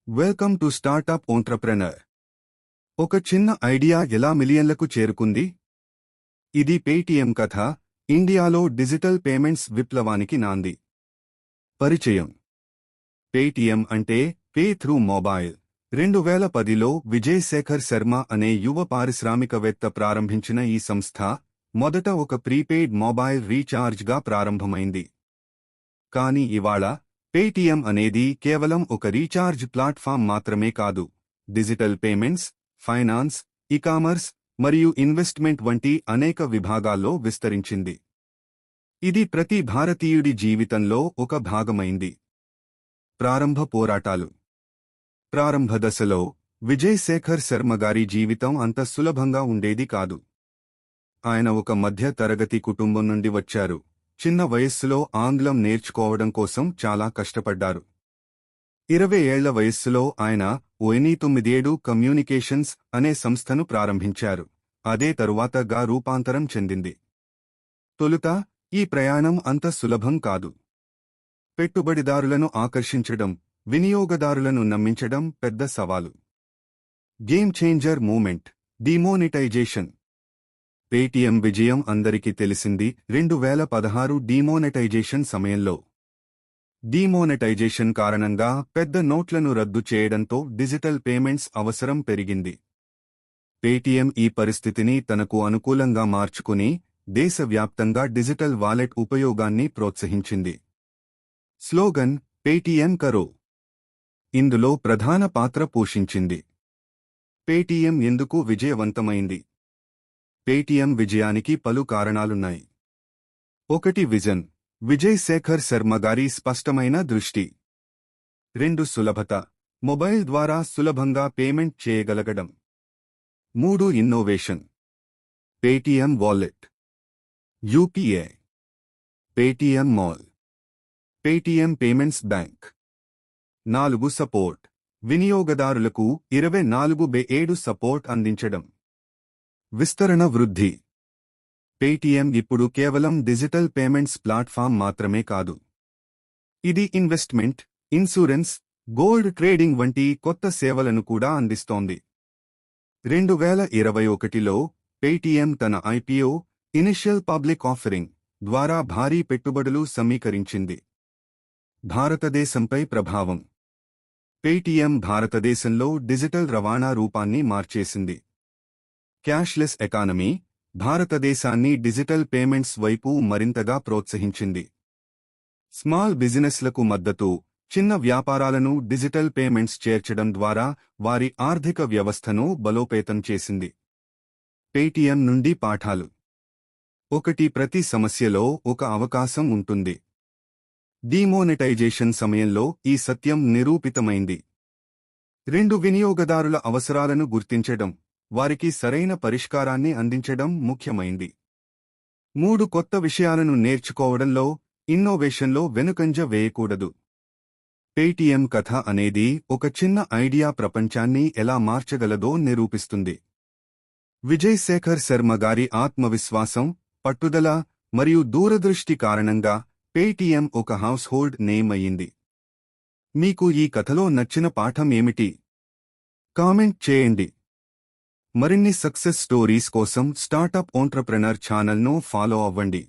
Welcome to startup entrepreneur. ఒక చిన్న idea ఎలా మిలియన్లకు చేరుకుంది? ఇది పేటీఎం కథ. ఇండియాలో డిజిటల్ పేమెంట్స్ విప్లవానికి నాంది. పరిచయం. పేటీఎం అంటే పే త్రూ మొబైల్. 2010లో విజయ్ శేఖర్ శర్మ అనే యువ పారిశ్రామికవేత్త ప్రారంభించిన ఈ సంస్థ మొదట ఒక ప్రీపెయిడ్ మొబైల్ రీఛార్జ్గా ప్రారంభమైంది. కానీ ఇవాళ పేటీఎం అనేది కేవలం ఒక రీఛార్జ్ ప్లాట్ఫామ్ మాత్రమే కాదు. డిజిటల్ పేమెంట్స్, ఫైనాన్స్, ఈకామర్స్ మరియు ఇన్వెస్ట్మెంట్ వంటి అనేక విభాగాల్లో విస్తరించింది. ఇది ప్రతి భారతీయుడి జీవితంలో ఒక భాగమైంది. ప్రారంభ పోరాటాలు. ప్రారంభ దశలో విజయ్ శేఖర్ శర్మ గారి జీవితం అంత సులభంగా ఉండేది కాదు. ఆయన ఒక మధ్య తరగతి కుటుంబం నుండి వచ్చారు. చిన్న వయస్సులో ఆంగ్లం నేర్చుకోవడం కోసం చాలా కష్టపడ్డారు. 20 ఏళ్ల వయస్సులో ఆయన ONE97 కమ్యూనికేషన్స్ అనే సంస్థను ప్రారంభించారు. అదే తరువాత గా రూపాంతరం చెందింది. తొలుత ఈ ప్రయాణం అంత సులభం కాదు. పెట్టుబడిదారులను ఆకర్షించడం, వినియోగదారులను నమ్మించడం పెద్ద సవాలు. Game changer moment. Demonetisation. Paytm విజయం అందరికీ తెలిసింది 2016 డిమోనెటైజేషన్ సమయంలో. డిమోనెటైజేషన్ కారణంగా పెద్ద నోట్లను రద్దు చేయడంతో డిజిటల్ పేమెంట్స్ అవసరం పెరిగింది. పేటీఎం ఈ పరిస్థితిని తనకు అనుకూలంగా మార్చుకుని దేశవ్యాప్తంగా డిజిటల్ వాలెట్ ఉపయోగాన్ని ప్రోత్సహించింది. స్లోగన్ పేటీఎం కరో ఇందులో ప్రధాన పాత్ర పోషించింది. పేటీఎం ఎందుకు విజయవంతమైంది? పేటీఎం విజయానికి పలు కారణాలున్నాయి. 1. విజన్. విజయ్ శేఖర్ శర్మ గారి స్పష్టమైన దృష్టి. 2. సులభత. మొబైల్ ద్వారా సులభంగా పేమెంట్ చేయగలగడం. 3. Innovation. Paytm wallet, UPI, Paytm mall, Paytm payments bank. 4. Support. వినియోగదారులకు 24/7 సపోర్ట్ అందించడం. విస్తరణ వృద్ధి. పేటీఎం ఇప్పుడు కేవలం డిజిటల్ పేమెంట్స్ ప్లాట్ఫామ్ మాత్రమే కాదు. ఇది ఇన్వెస్ట్మెంట్, ఇన్సూరెన్స్, గోల్డ్ ట్రేడింగ్ వంటి కొత్త సేవలను కూడా అందిస్తోంది. 2021లో పేటీఎం తన ఐపీఓ, ఇనిషియల్ పబ్లిక్ ఆఫరింగ్ ద్వారా భారీ పెట్టుబడులు సమీకరించింది. భారతదేశంపై ప్రభావం. పేటీఎం భారతదేశంలో డిజిటల్ రవాణా రూపాన్ని మార్చేసింది. క్యాష్లెస్ ఎకానమీ భారతదేశాన్ని డిజిటల్ పేమెంట్స్ వైపు మరింతగా ప్రోత్సహించింది. స్మాల్ బిజినెస్లకు మద్దతు. చిన్న వ్యాపారాలను డిజిటల్ పేమెంట్స్ చేర్చడం ద్వారా వారి ఆర్థిక వ్యవస్థను బలోపేతం చేసింది. పేటీఎం నుండి పాఠాలు. 1. ప్రతి సమస్యలో ఒక అవకాశం ఉంటుంది. డిమోనెటైజేషన్ సమయంలో ఈ సత్యం నిరూపితమైంది. 2. వినియోగదారుల అవసరాలను గుర్తించడం, వారికి సరైన పరిష్కారాన్ని అందించడం ముఖ్యమైంది. 3. కొత్త విషయాలను నేర్చుకోవడంలో, ఇన్నోవేషన్లో వెనుకంజ వేయకూడదు. పేటీఎం కథ అనేది ఒక చిన్న ఐడియా ప్రపంచాన్ని ఎలా మార్చగలదో నిరూపిస్తుంది. విజయ్ శేఖర్ శర్మ గారి ఆత్మవిశ్వాసం, పట్టుదల మరియు దూరదృష్టి కారణంగా పేటీఎం ఒక హౌస్ హోల్డ్ నేమ్ అయ్యింది. మీకు ఈ కథలో నచ్చిన పాఠం ఏమిటి? కామెంట్ చేయండి. మరిన్ని సక్సెస్ స్టోరీస్ కోసం స్టార్టప్ ఎంటర్‌ప్రెన్యూర్ ఛానల్ను ఫాలో అవ్వండి.